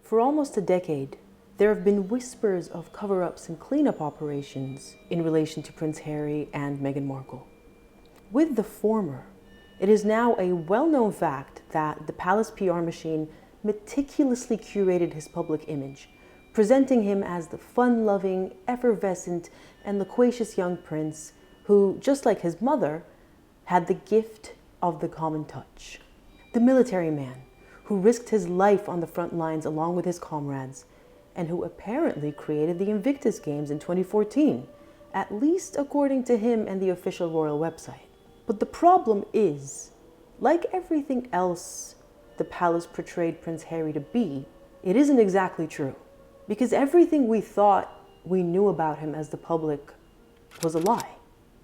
For almost a decade, there have been whispers of cover-ups and cleanup operations in relation to Prince Harry and Meghan Markle. With the former, it is now a well-known fact that the palace PR machine meticulously curated his public image, presenting him as the fun-loving, effervescent, and loquacious young prince who, just like his mother, had the gift of the common touch. The military man who risked his life on the front lines along with his comrades, and who apparently created the Invictus Games in 2014, at least according to him and the official royal website. But the problem is, like everything else the palace portrayed Prince Harry to be, it isn't exactly true. Because everything we thought we knew about him as the public was a lie.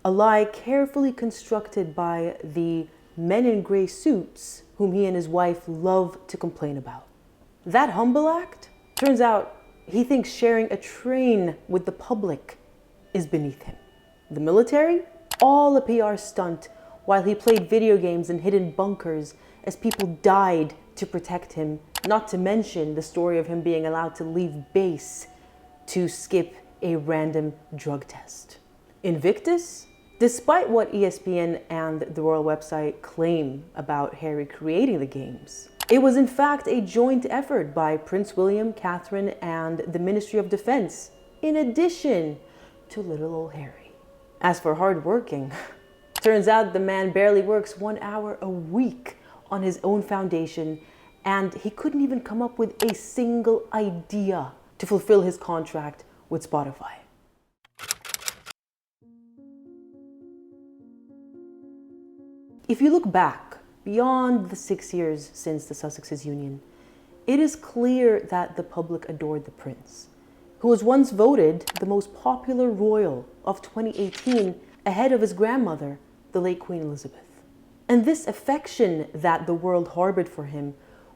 A lie carefully constructed by the men in gray suits whom he and his wife love to complain about. That humble act, turns out he thinks sharing a train with the public is beneath him. The military, all a PR stunt while he played video games in hidden bunkers as people died to protect him, not to mention the story of him being allowed to leave base to skip a random drug test. Invictus? Despite what ESPN and the royal website claim about Harry creating the games, it was in fact a joint effort by Prince William, Catherine, and the Ministry of Defense, in addition to little old Harry. As for hardworking, turns out the man barely works 1 hour a week on his own foundation, and he couldn't even come up with a single idea to fulfill his contract with Spotify. If you look back beyond the 6 years since the Sussex's union, it is clear that the public adored the prince, who was once voted the most popular royal of 2018 ahead of his grandmother, the late Queen Elizabeth. And this affection that the world harbored for him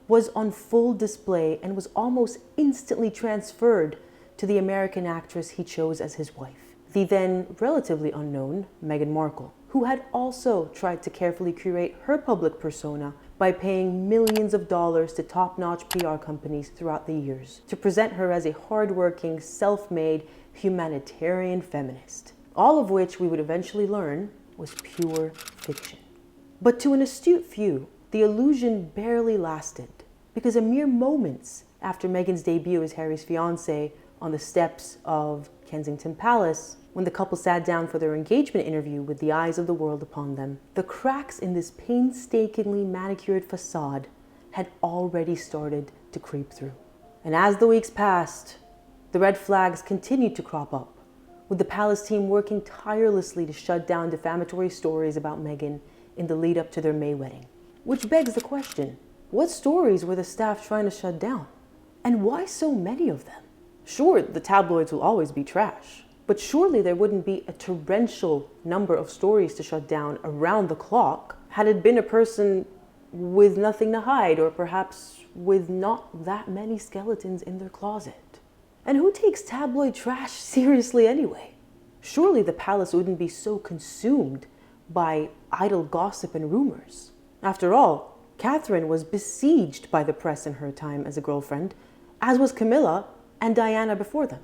was on full display and was almost instantly transferred to the American actress he chose as his wife, the then relatively unknown Meghan Markle, who had also tried to carefully curate her public persona by paying millions of dollars to top-notch PR companies throughout the years to present her as a hardworking, self-made, humanitarian feminist, all of which we would eventually learn was pure fiction. But to an astute few, the illusion barely lasted, because a mere moments after Meghan's debut as Harry's fiancée on the steps of Kensington Palace, when the couple sat down for their engagement interview with the eyes of the world upon them, the cracks in this painstakingly manicured facade had already started to creep through. And as the weeks passed, the red flags continued to crop up, with the palace team working tirelessly to shut down defamatory stories about Meghan in the lead up to their May wedding. Which begs the question, what stories were the staff trying to shut down? And why so many of them? Sure, the tabloids will always be trash, but surely there wouldn't be a torrential number of stories to shut down around the clock had it been a person with nothing to hide, or perhaps with not that many skeletons in their closet. And who takes tabloid trash seriously anyway? Surely the palace wouldn't be so consumed by idle gossip and rumors. After all, Catherine was besieged by the press in her time as a girlfriend, as was Camilla and Diana before them.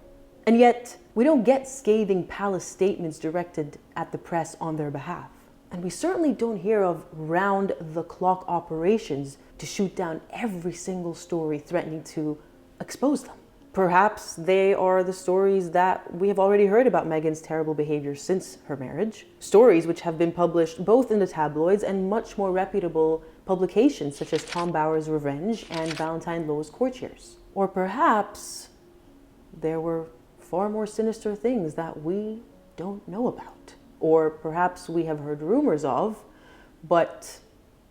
And yet, we don't get scathing palace statements directed at the press on their behalf. And we certainly don't hear of round-the-clock operations to shoot down every single story threatening to expose them. Perhaps they are the stories that we have already heard about Meghan's terrible behavior since her marriage. Stories which have been published both in the tabloids and much more reputable publications such as Tom Bower's Revenge and Valentine Lowe's Courtiers. Or perhaps there were far more sinister things that we don't know about. Or perhaps we have heard rumors of, but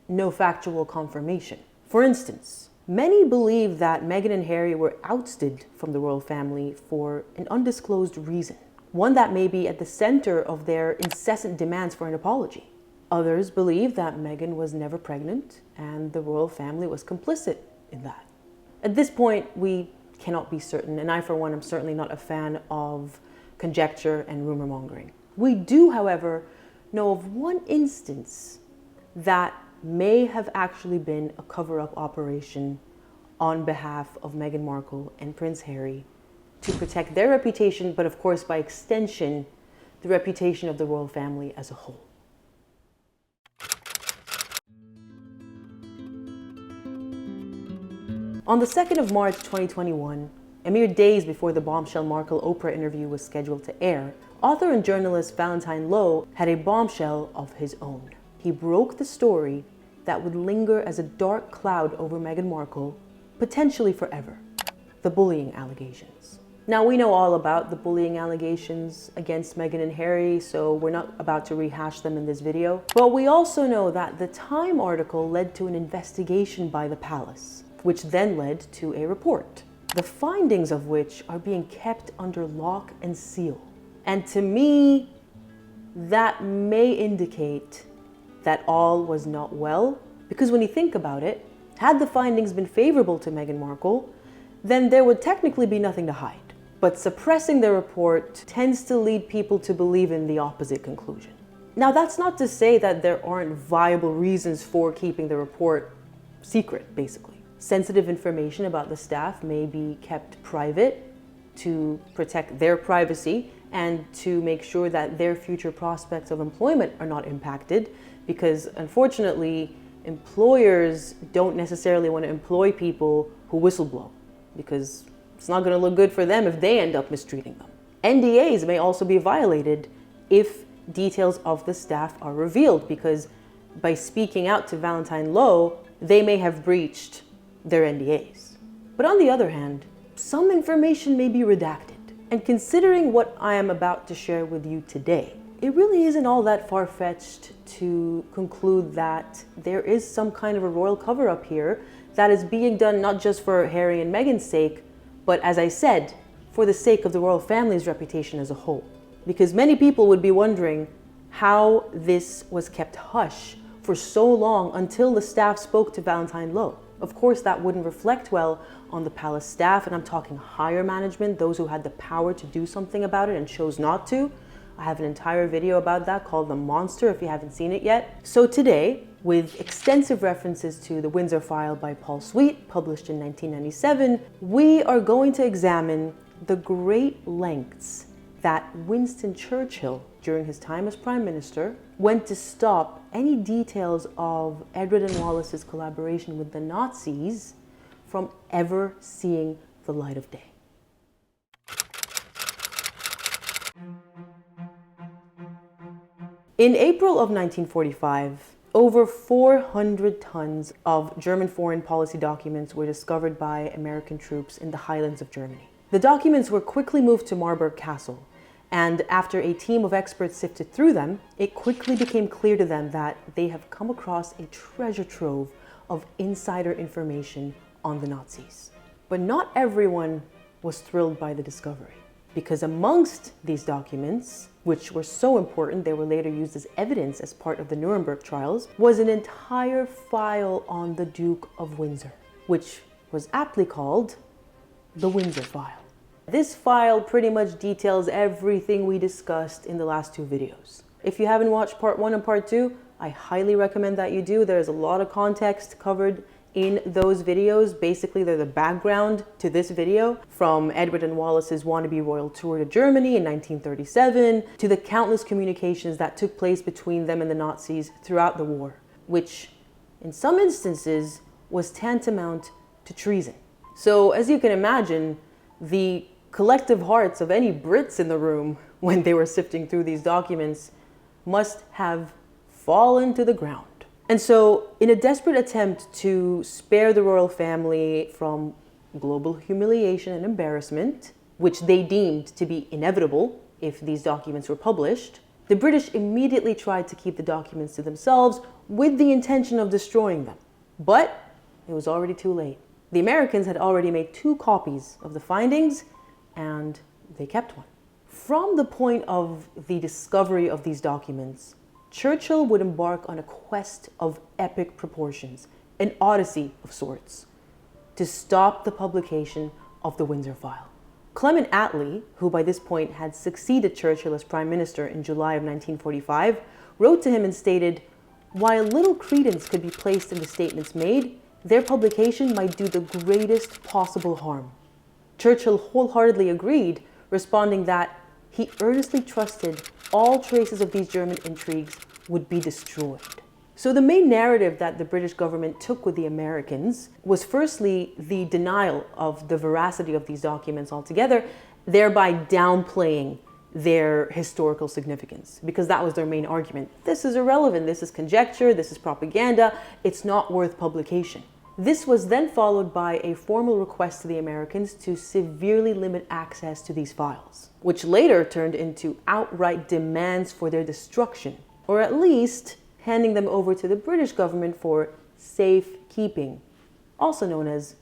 no factual confirmation. For instance, many believe that Meghan and Harry were ousted from the royal family for an undisclosed reason, one that may be at the center of their incessant demands for an apology. Others believe that Meghan was never pregnant and the royal family was complicit in that. At this point, we cannot be certain, and I, for one, am certainly not a fan of conjecture and rumor mongering. We do, however, know of one instance that may have actually been a cover-up operation on behalf of Meghan Markle and Prince Harry to protect their reputation, but of course, by extension, the reputation of the royal family as a whole. On the 2nd of March 2021, a mere days before the bombshell Markle Oprah interview was scheduled to air, author and journalist Valentine Lowe had a bombshell of his own. He broke the story that would linger as a dark cloud over Meghan Markle, potentially forever: the bullying allegations. Now, we know all about the bullying allegations against Meghan and Harry, so we're not about to rehash them in this video. But we also know that the Time article led to an investigation by the palace, which then led to a report, the findings of which are being kept under lock and seal. And to me, that may indicate that all was not well, because when you think about it, had the findings been favorable to Meghan Markle, then there would technically be nothing to hide. But suppressing the report tends to lead people to believe in the opposite conclusion. Now, that's not to say that there aren't viable reasons for keeping the report secret, basically. Sensitive information about the staff may be kept private to protect their privacy and to make sure that their future prospects of employment are not impacted, because unfortunately, employers don't necessarily want to employ people who whistleblow, because it's not going to look good for them if they end up mistreating them. NDAs may also be violated if details of the staff are revealed, because by speaking out to Valentine Lowe, they may have breached their NDAs. But on the other hand, some information may be redacted. And considering what I am about to share with you today, it really isn't all that far-fetched to conclude that there is some kind of a royal cover-up here that is being done not just for Harry and Meghan's sake, but as I said, for the sake of the royal family's reputation as a whole. Because many people would be wondering how this was kept hush for so long until the staff spoke to Valentine Lowe. Of course, that wouldn't reflect well on the palace staff, and I'm talking higher management, those who had the power to do something about it and chose not to. I have an entire video about that called The Monster if you haven't seen it yet. So today, with extensive references to the Windsor File by Paul Sweet, published in 1997, we are going to examine the great lengths that Winston Churchill, during his time as Prime Minister, went to stop any details of Edward and Wallace's collaboration with the Nazis from ever seeing the light of day. In April of 1945, over 400 tons of German foreign policy documents were discovered by American troops in the highlands of Germany. The documents were quickly moved to Marburg Castle, and after a team of experts sifted through them, it quickly became clear to them that they have come across a treasure trove of insider information on the Nazis. But not everyone was thrilled by the discovery, because amongst these documents, which were so important they were later used as evidence as part of the Nuremberg trials, was an entire file on the Duke of Windsor, which was aptly called the Windsor File. This file pretty much details everything we discussed in the last two videos. If you haven't watched part 1 and part 2, I highly recommend that you do. There's a lot of context covered in those videos. Basically, they're the background to this video, from Edward and Wallace's wannabe royal tour to Germany in 1937 to the countless communications that took place between them and the Nazis throughout the war, which in some instances was tantamount to treason. So as you can imagine, the collective hearts of any Brits in the room when they were sifting through these documents must have fallen to the ground. And so, in a desperate attempt to spare the royal family from global humiliation and embarrassment, which they deemed to be inevitable if these documents were published, the British immediately tried to keep the documents to themselves with the intention of destroying them. But it was already too late. The Americans had already made 2 copies of the findings, and they kept one. From the point of the discovery of these documents, Churchill would embark on a quest of epic proportions, an odyssey of sorts, to stop the publication of the Windsor File. Clement Attlee, who by this point had succeeded Churchill as Prime Minister in July of 1945, wrote to him and stated, "While little credence could be placed in the statements made, their publication might do the greatest possible harm. Churchill wholeheartedly agreed, responding that he earnestly trusted all traces of these German intrigues would be destroyed. So the main narrative that the British government took with the Americans was firstly the denial of the veracity of these documents altogether, thereby downplaying their historical significance, because that was their main argument. This is irrelevant, this is conjecture, this is propaganda, it's not worth publication. This was then followed by a formal request to the Americans to severely limit access to these files, which later turned into outright demands for their destruction, or at least handing them over to the British government for safekeeping, also known as,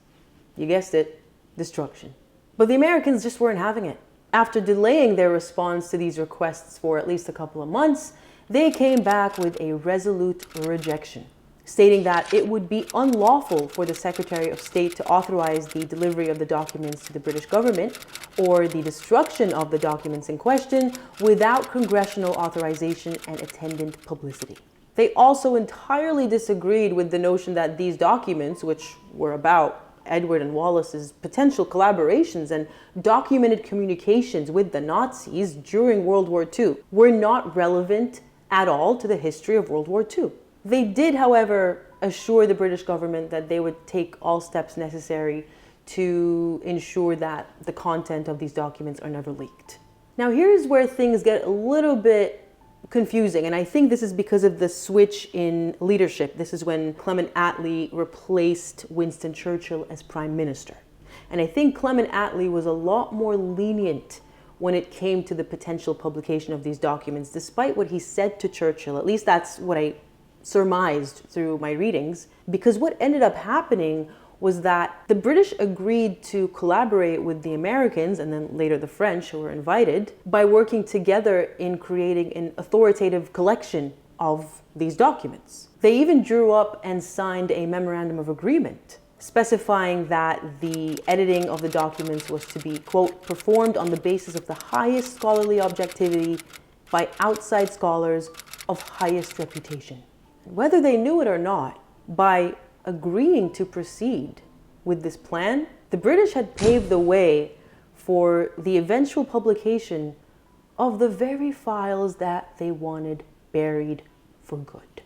you guessed it, destruction. But the Americans just weren't having it. After delaying their response to these requests for at least a couple of months, they came back with a resolute rejection, stating that it would be unlawful for the Secretary of State to authorize the delivery of the documents to the British government or the destruction of the documents in question without congressional authorization and attendant publicity. They also entirely disagreed with the notion that these documents, which were about Edward and Wallace's potential collaborations and documented communications with the Nazis during World War II, were not relevant at all to the history of World War II. They did, however, assure the British government that they would take all steps necessary to ensure that the content of these documents are never leaked. Now, here's where things get a little bit confusing, and I think this is because of the switch in leadership. This is when Clement Attlee replaced Winston Churchill as Prime Minister. And I think Clement Attlee was a lot more lenient when it came to the potential publication of these documents, despite what he said to Churchill. At least that's what I surmised through my readings, because what ended up happening was that the British agreed to collaborate with the Americans, and then later the French, who were invited, by working together in creating an authoritative collection of these documents. They even drew up and signed a memorandum of agreement, specifying that the editing of the documents was to be, quote, performed on the basis of the highest scholarly objectivity by outside scholars of highest reputation. Whether they knew it or not, by agreeing to proceed with this plan, the British had paved the way for the eventual publication of the very files that they wanted buried for good.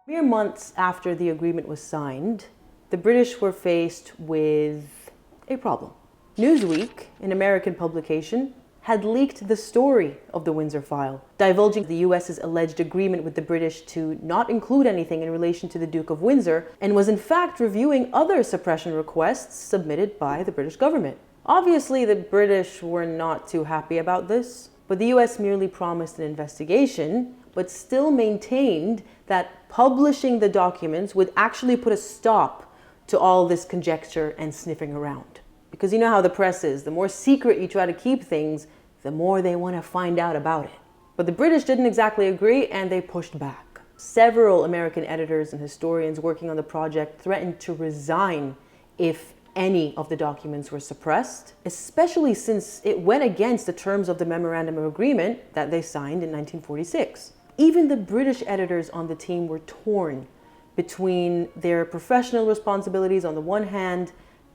Mere months after the agreement was signed, the British were faced with a problem. Newsweek, an American publication, had leaked the story of the Windsor File, divulging the US's alleged agreement with the British to not include anything in relation to the Duke of Windsor, and was in fact reviewing other suppression requests submitted by the British government. Obviously, the British were not too happy about this, but the US merely promised an investigation, but still maintained that publishing the documents would actually put a stop to all this conjecture and sniffing around. Because you know how the press is, the more secret you try to keep things, the more they want to find out about it. But the British didn't exactly agree, and they pushed back. Several American editors and historians working on the project threatened to resign if any of the documents were suppressed, especially since it went against the terms of the Memorandum of Agreement that they signed in 1946. Even the British editors on the team were torn between their professional responsibilities on the one hand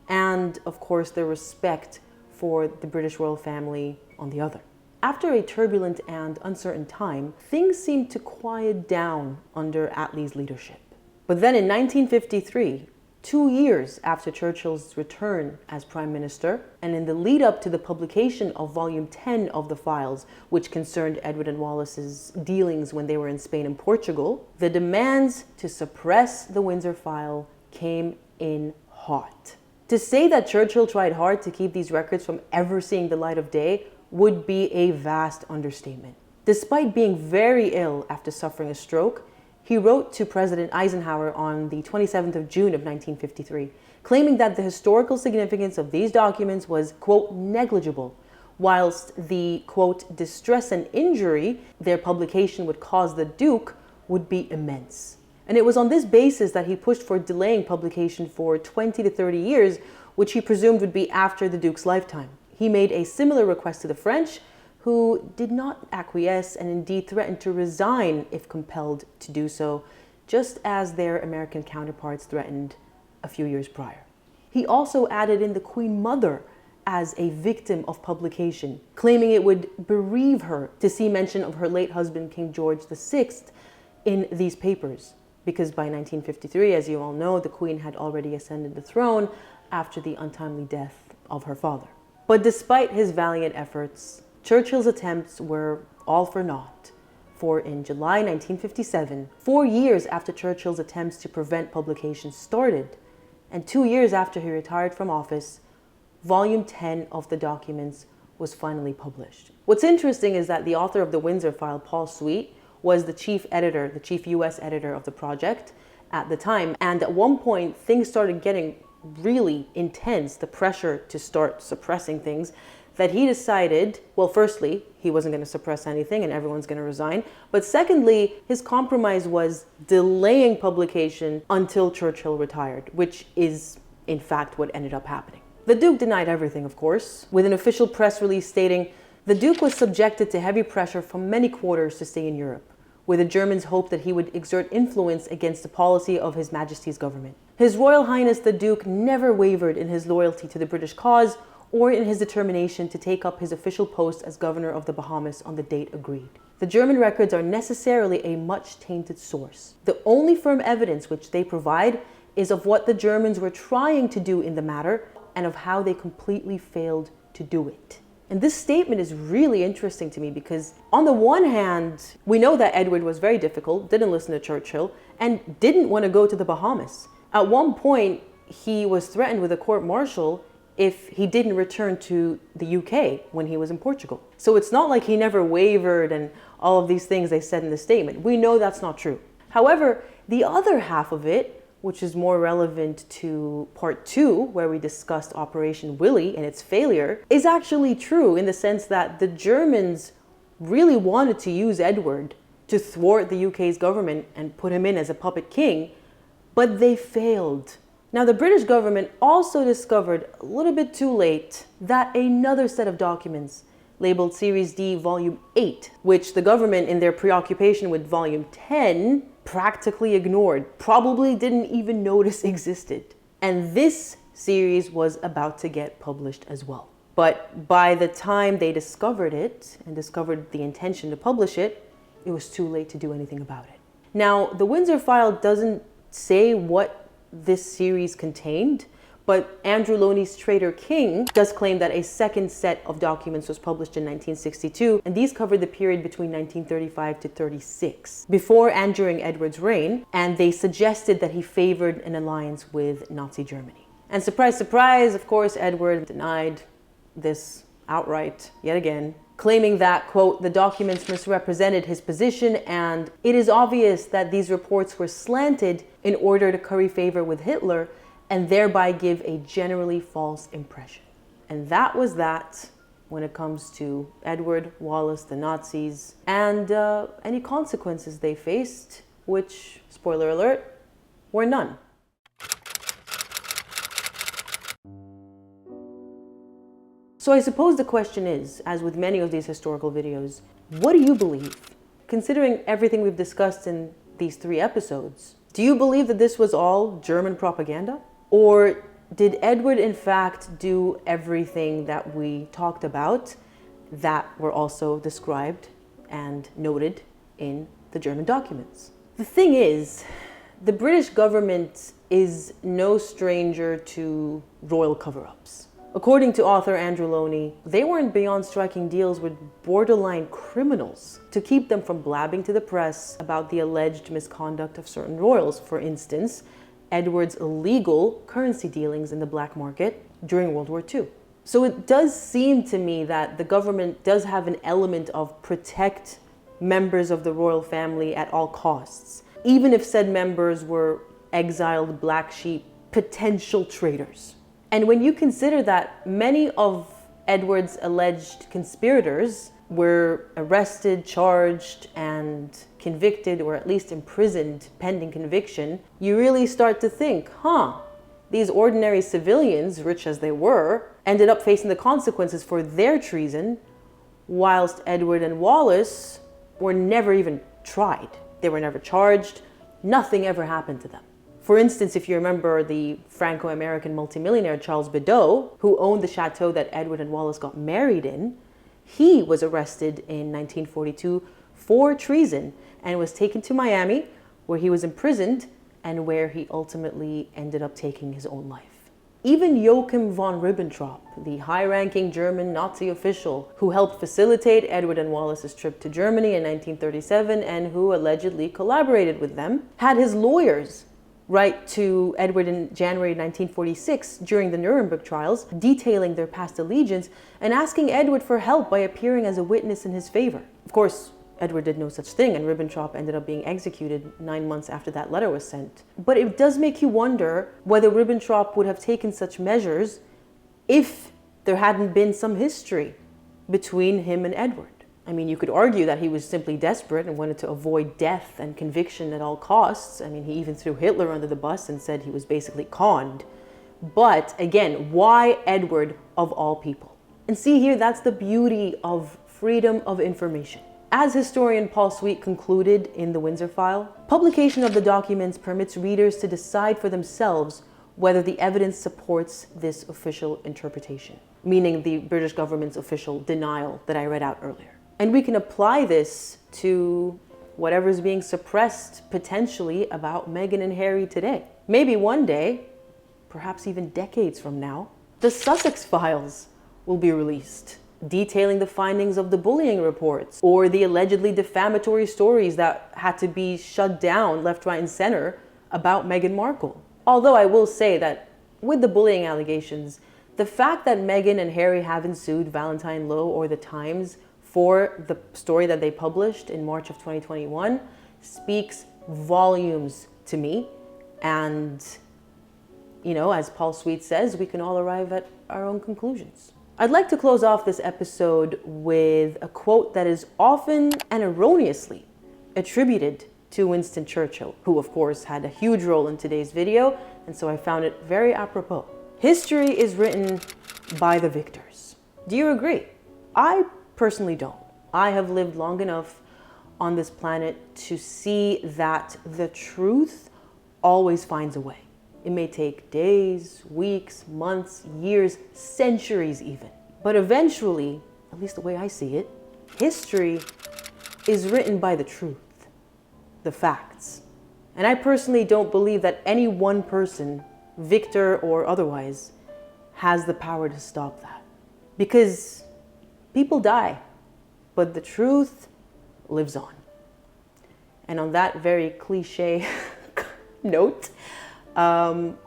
and, of course, their respect for the British royal family on the other. After a turbulent and uncertain time, things seemed to quiet down under Attlee's leadership. But then in 1953, 2 years after Churchill's return as Prime Minister, and in the lead up to the publication of Volume 10 of the files, which concerned Edward and Wallace's dealings when they were in Spain and Portugal, the demands to suppress the Windsor File came in hot. To say that Churchill tried hard to keep these records from ever seeing the light of day would be a vast understatement. Despite being very ill after suffering a stroke, he wrote to President Eisenhower on the 27th of June of 1953, claiming that the historical significance of these documents was, quote, negligible, whilst the, quote, distress and injury their publication would cause the Duke would be immense. And it was on this basis that he pushed for delaying publication for 20 to 30 years, which he presumed would be after the Duke's lifetime. He made a similar request to the French, who did not acquiesce and indeed threatened to resign if compelled to do so, just as their American counterparts threatened a few years prior. He also added in the Queen Mother as a victim of publication, claiming it would bereave her to see mention of her late husband, King George VI, in these papers, because by 1953, as you all know, the Queen had already ascended the throne after the untimely death of her father. But despite his valiant efforts, Churchill's attempts were all for naught, for in July 1957, 4 years after Churchill's attempts to prevent publication started, and 2 years after he retired from office, Volume 10 of the documents was finally published. What's interesting is that the author of the Windsor File, Paul Sweet, was the chief editor, the chief US editor of the project at the time. And at one point, things started getting really intense, the pressure to start suppressing things, that he decided, well, firstly, he wasn't going to suppress anything and everyone's going to resign. But secondly, his compromise was delaying publication until Churchill retired, which is, in fact, what ended up happening. The Duke denied everything, of course, with an official press release stating, "The Duke was subjected to heavy pressure from many quarters to stay in Europe, where the Germans hoped that he would exert influence against the policy of His Majesty's government. His Royal Highness the Duke never wavered in his loyalty to the British cause or in his determination to take up his official post as Governor of the Bahamas on the date agreed. The German records are necessarily a much tainted source. The only firm evidence which they provide is of what the Germans were trying to do in the matter and of how they completely failed to do it." And this statement is really interesting to me because on the one hand, we know that Edward was very difficult, didn't listen to Churchill, and didn't want to go to the Bahamas. At one point, he was threatened with a court-martial if he didn't return to the UK when he was in Portugal. So it's not like he never wavered and all of these things they said in the statement. We know that's not true. However, the other half of it, which is more relevant to part 2, where we discussed Operation Willy and its failure, is actually true in the sense that the Germans really wanted to use Edward to thwart the UK's government and put him in as a puppet king, but they failed. Now, the British government also discovered a little bit too late that another set of documents labeled Series D Volume 8, which the government in their preoccupation with Volume 10 practically ignored, probably didn't even notice existed. And this series was about to get published as well. But by the time they discovered it and discovered the intention to publish it, it was too late to do anything about it. Now, the Windsor File doesn't say what this series contained, but Andrew Loney's Traitor King does claim that a second set of documents was published in 1962, and these covered the period between 1935 to 36, before and during Edward's reign, and they suggested that he favored an alliance with Nazi Germany. And surprise, surprise, of course, Edward denied this outright, yet again, claiming that, quote, "the documents misrepresented his position, and it is obvious that these reports were slanted in order to curry favor with Hitler, and thereby give a generally false impression." And that was that when it comes to Edward, Wallace, the Nazis, and any consequences they faced, which, spoiler alert, were none. So I suppose the question is, as with many of these historical videos, what do you believe? Considering everything we've discussed in these 3 episodes, do you believe that this was all German propaganda? Or did Edward, in fact, do everything that we talked about that were also described and noted in the German documents? The thing is, the British government is no stranger to royal cover-ups. According to author Andrew Loney, they weren't beyond striking deals with borderline criminals to keep them from blabbing to the press about the alleged misconduct of certain royals. For instance, Edward's illegal currency dealings in the black market during World War II. So it does seem to me that the government does have an element of protect members of the royal family at all costs, even if said members were exiled black sheep, potential traitors. And when you consider that many of Edward's alleged conspirators were arrested, charged, and convicted, or at least imprisoned pending conviction, you really start to think, these ordinary civilians, rich as they were, ended up facing the consequences for their treason, whilst Edward and Wallace were never even tried. They were never charged. Nothing ever happened to them. For instance, if you remember the Franco-American multimillionaire Charles Bedaux, who owned the chateau that Edward and Wallace got married in, he was arrested in 1942 for treason and was taken to Miami, where he was imprisoned and where he ultimately ended up taking his own life. Even Joachim von Ribbentrop, the high-ranking German Nazi official who helped facilitate Edward and Wallace's trip to Germany in 1937 and who allegedly collaborated with them, had his lawyers write to Edward in January 1946 during the Nuremberg trials, detailing their past allegiance and asking Edward for help by appearing as a witness in his favor. Of course, Edward did no such thing, and Ribbentrop ended up being executed 9 months after that letter was sent. But it does make you wonder whether Ribbentrop would have taken such measures if there hadn't been some history between him and Edward. I mean, you could argue that he was simply desperate and wanted to avoid death and conviction at all costs. I mean, he even threw Hitler under the bus and said he was basically conned. But again, why Edward of all people? And see here, that's the beauty of freedom of information. As historian Paul Sweet concluded in the Windsor File, publication of the documents permits readers to decide for themselves whether the evidence supports this official interpretation, meaning the British government's official denial that I read out earlier. And we can apply this to whatever is being suppressed potentially about Meghan and Harry today. Maybe one day, perhaps even decades from now, the Sussex Files will be released, detailing the findings of the bullying reports or the allegedly defamatory stories that had to be shut down left, right, and center about Meghan Markle. Although I will say that with the bullying allegations, the fact that Meghan and Harry haven't sued Valentine Lowe or the Times for the story that they published in March of 2021 speaks volumes to me. And, you know, as Paul Sweet says, we can all arrive at our own conclusions. I'd like to close off this episode with a quote that is often and erroneously attributed to Winston Churchill, who of course had a huge role in today's video, and so I found it very apropos. History is written by the victors. Do you agree? I personally don't. I have lived long enough on this planet to see that the truth always finds a way. It may take days, weeks, months, years, centuries even. But eventually, at least the way I see it, history is written by the truth, the facts. And I personally don't believe that any one person, victor or otherwise, has the power to stop that. Because people die, but the truth lives on. And on that very cliche note, I'm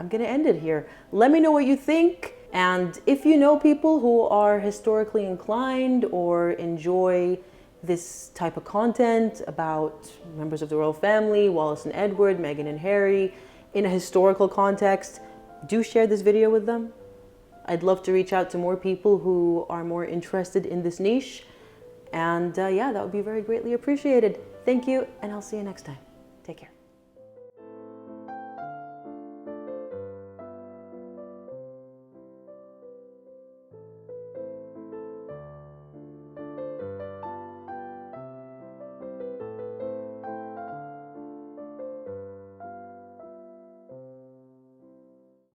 gonna end it here. Let me know what you think. And if you know people who are historically inclined or enjoy this type of content about members of the royal family, Wallace and Edward, Meghan and Harry, in a historical context, do share this video with them. I'd love to reach out to more people who are more interested in this niche. And yeah, that would be very greatly appreciated. Thank you, and I'll see you next time. Take care.